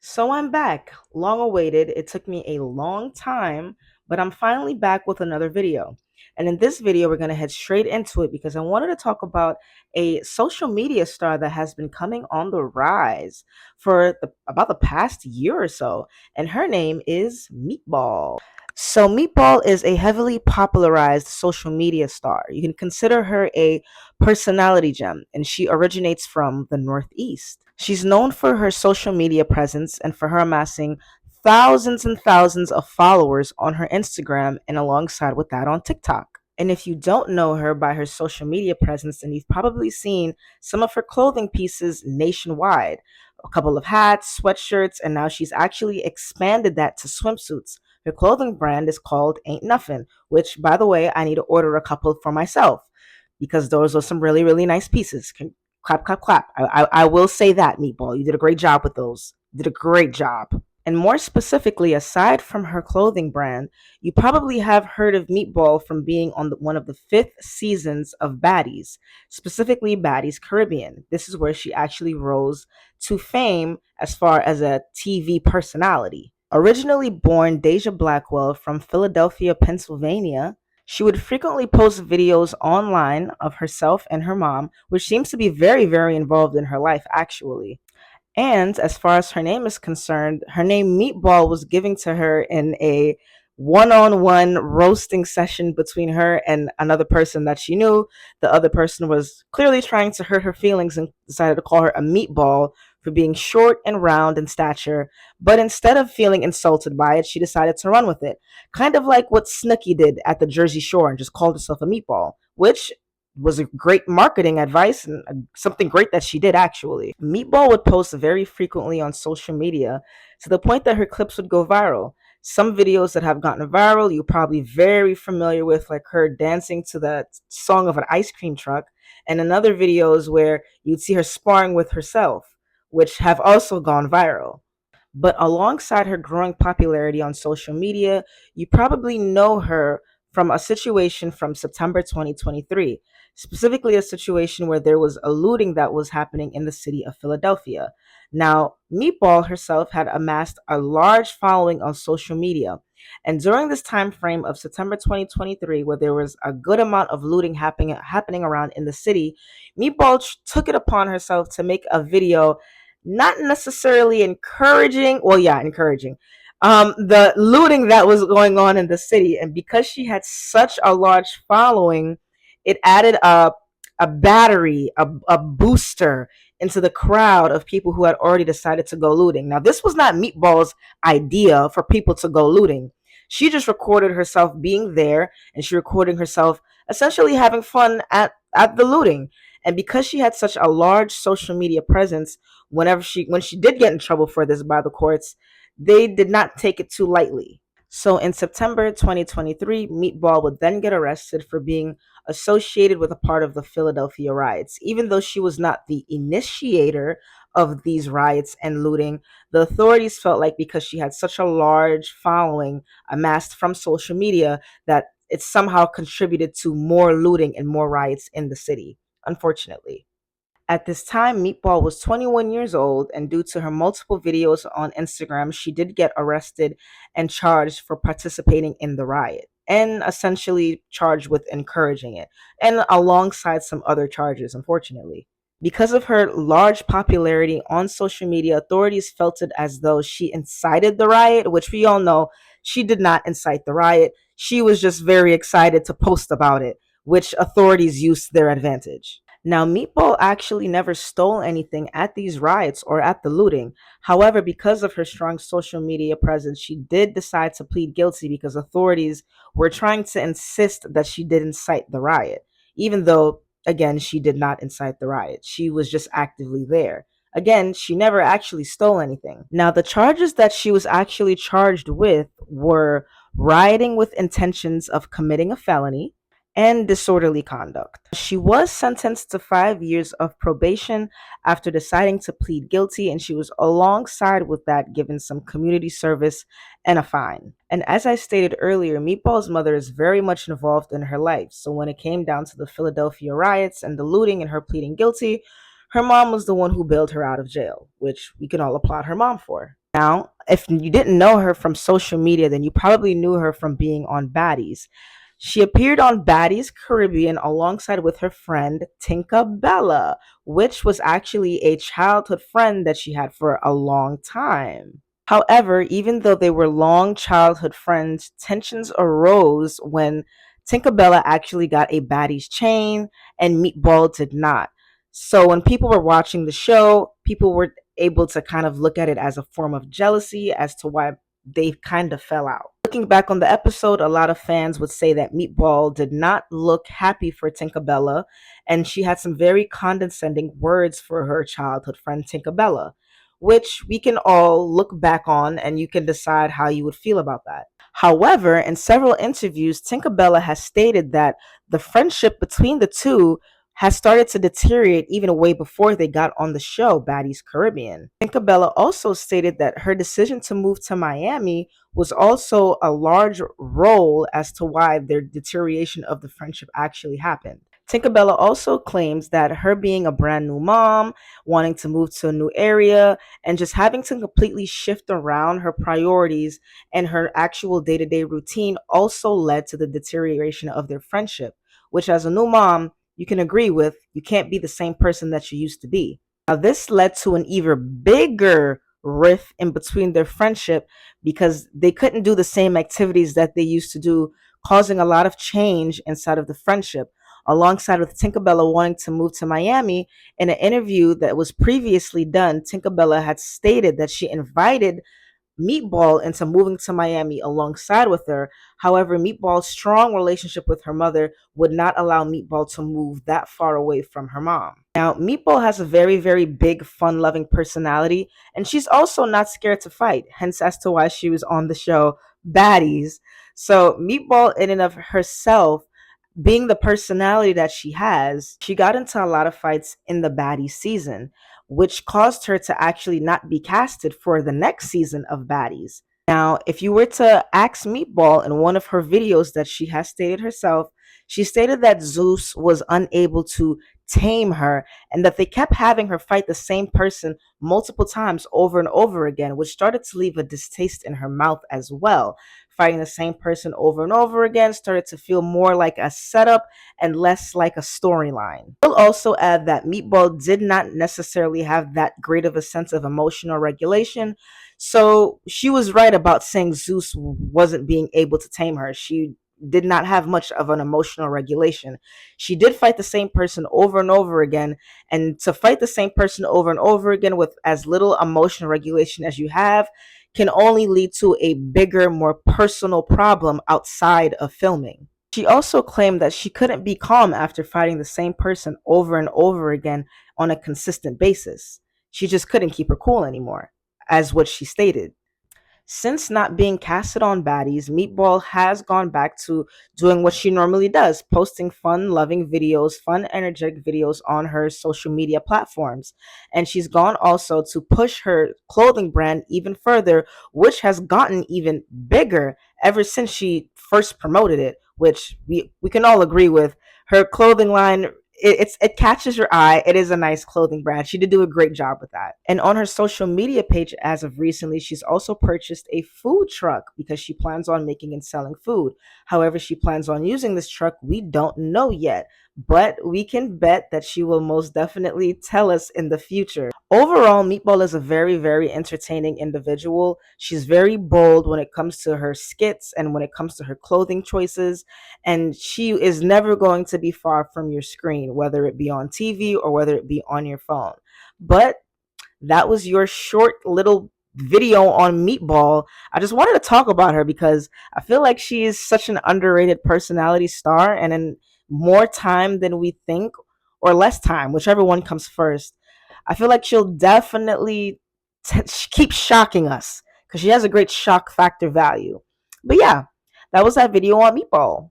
So I'm back, long awaited. It took me a long time, but I'm finally back with another video. And in this video, we're going to head straight into it because I wanted to talk about a social media star that has been coming on the rise for about the past year or so. And her name is Meatball. So Meatball is a heavily popularized social media star. You can consider her a personality gem, and she originates from the Northeast. She's known for her social media presence and for her amassing thousands and thousands of followers on her Instagram and alongside with that on TikTok. And if you don't know her by her social media presence, then you've probably seen some of her clothing pieces nationwide. A couple of hats, sweatshirts, and now she's actually expanded that to swimsuits. Her clothing brand is called Ain't Nuffin', which, by the way, I need to order a couple for myself because those are some really, really nice pieces. Clap, clap, clap. I will say that, Meatball. You did a great job with those. You did a great job. And more specifically, aside from her clothing brand, you probably have heard of Meatball from being on one of the fifth seasons of Baddies, specifically Baddies Caribbean. This is where she actually rose to fame as far as a TV personality. Originally born Deja Blackwell from Philadelphia, Pennsylvania, she would frequently post videos online of herself and her mom, which seems to be very, very involved in her life, actually. And as far as her name is concerned, her name Meatball was given to her in a one-on-one roasting session between her and another person that she knew. The other person was clearly trying to hurt her feelings and decided to call her a meatball for being short and round in stature. But instead of feeling insulted by it, she decided to run with it. Kind of like what Snooki did at the Jersey Shore and just called herself a meatball, which was a great marketing advice and something great that she did actually. Meatball would post very frequently on social media to the point that her clips would go viral. Some videos that have gotten viral, you're probably very familiar with, like her dancing to the song of an ice cream truck, and another videos where you'd see her sparring with herself, which have also gone viral. But alongside her growing popularity on social media, you probably know her from a situation from September 2023, specifically a situation where there was a looting that was happening in the city of Philadelphia. Now, Meatball herself had amassed a large following on social media. And during this time frame of September 2023, where there was a good amount of looting happening around in the city, Meatball took it upon herself to make a video not necessarily encouraging, well, yeah, encouraging, the looting that was going on in the city. And because she had such a large following, it added a battery, a booster into the crowd of people who had already decided to go looting. Now, this was not Meatball's idea for people to go looting. She just recorded herself being there, and she recorded herself essentially having fun at the looting. And because she had such a large social media presence, when she did get in trouble for this by the courts, they did not take it too lightly. So in September 2023, Meatball would then get arrested for being associated with a part of the Philadelphia riots. Even though she was not the initiator of these riots and looting, the authorities felt like because she had such a large following amassed from social media that it somehow contributed to more looting and more riots in the city, unfortunately. At this time, Meatball was 21 years old, and due to her multiple videos on Instagram, she did get arrested and charged for participating in the riot and essentially charged with encouraging it, and alongside some other charges, unfortunately. Because of her large popularity on social media, authorities felt it as though she incited the riot, which we all know she did not incite the riot. She was just very excited to post about it, which authorities used to their advantage. Now, Meatball actually never stole anything at these riots or at the looting. However, because of her strong social media presence, she did decide to plead guilty because authorities were trying to insist that she did incite the riot, even though, again, she did not incite the riot. She was just actively there. Again, she never actually stole anything. Now, the charges that she was actually charged with were rioting with intentions of committing a felony, and disorderly conduct. She was sentenced to 5 years of probation after deciding to plead guilty, and she was alongside with that given some community service and a fine. And as I stated earlier, Meatball's mother is very much involved in her life. So when it came down to the Philadelphia riots and the looting and her pleading guilty, her mom was the one who bailed her out of jail, which we can all applaud her mom for. Now, if you didn't know her from social media, then you probably knew her from being on Baddies. She appeared on Baddies Caribbean alongside with her friend Tinka Bella, which was actually a childhood friend that she had for a long time. However, even though they were long childhood friends, tensions arose when Tinkerbella actually got a Baddies chain and Meatball did not. So when people were watching the show, people were able to kind of look at it as a form of jealousy as to why they kind of fell out. Looking back on the episode, a lot of fans would say that Meatball did not look happy for Tinkerbella, and she had some very condescending words for her childhood friend Tinkerbella, which we can all look back on and you can decide how you would feel about that. However, in several interviews, Tinkerbella has stated that the friendship between the two has started to deteriorate even way before they got on the show Baddies Caribbean. Tinkerbella also stated that her decision to move to Miami was also a large role as to why their deterioration of the friendship actually happened. Tinkerbella also claims that her being a brand new mom, wanting to move to a new area, and just having to completely shift around her priorities and her actual day to day routine also led to the deterioration of their friendship, which, as a new mom, you can agree with. You can't be the same person that you used to be. Now, this led to an even bigger rift in between their friendship because they couldn't do the same activities that they used to do, causing a lot of change inside of the friendship. Alongside with Tinkerbella wanting to move to Miami, in an interview that was previously done, Tinkerbella had stated that she invited Meatball into moving to Miami alongside with her. However, Meatball's strong relationship with her mother would not allow Meatball to move that far away from her mom. Now, Meatball has a very, very big, fun loving personality, and she's also not scared to fight, hence, as to why she was on the show Baddies. So, Meatball, in and of herself, being the personality that she has, she got into a lot of fights in the Baddies season, which caused her to actually not be casted for the next season of Baddies. Now, if you were to ask Meatball in one of her videos that she has stated herself, she stated that Zeus was unable to tame her and that they kept having her fight the same person multiple times over and over again, which started to leave a distaste in her mouth as well. Fighting the same person over and over again started to feel more like a setup and less like a storyline. We'll also add that Meatball did not necessarily have that great of a sense of emotional regulation, so she was right about saying Zeus wasn't being able to tame her. She did not have much of an emotional regulation. She did fight the same person over and over again, and to fight the same person over and over again with as little emotional regulation as you have can only lead to a bigger, more personal problem outside of filming. She also claimed that she couldn't be calm after fighting the same person over and over again on a consistent basis. She just couldn't keep her cool anymore, as what she stated. Since not being casted on Baddies, Meatball has gone back to doing what she normally does, posting fun, loving videos, fun, energetic videos on her social media platforms. And she's gone also to push her clothing brand even further, which has gotten even bigger ever since she first promoted it, which we can all agree with. Her clothing line, it catches your eye. It is a nice clothing brand. She did do a great job with that. And on her social media page, as of recently, she's also purchased a food truck because she plans on making and selling food. However, she plans on using this truck, we don't know yet, but we can bet that she will most definitely tell us in the future. Overall, Meatball is a very, very entertaining individual. She's very bold when it comes to her skits and when it comes to her clothing choices, and she is never going to be far from your screen, whether it be on TV or whether it be on your phone. But that was your short little video on Meatball. I just wanted to talk about her because I feel like she is such an underrated personality star, and in more time than we think, or less time, whichever one comes first, I feel like she'll definitely keep shocking us because she has a great shock factor value. But yeah, that was that video on Meatball.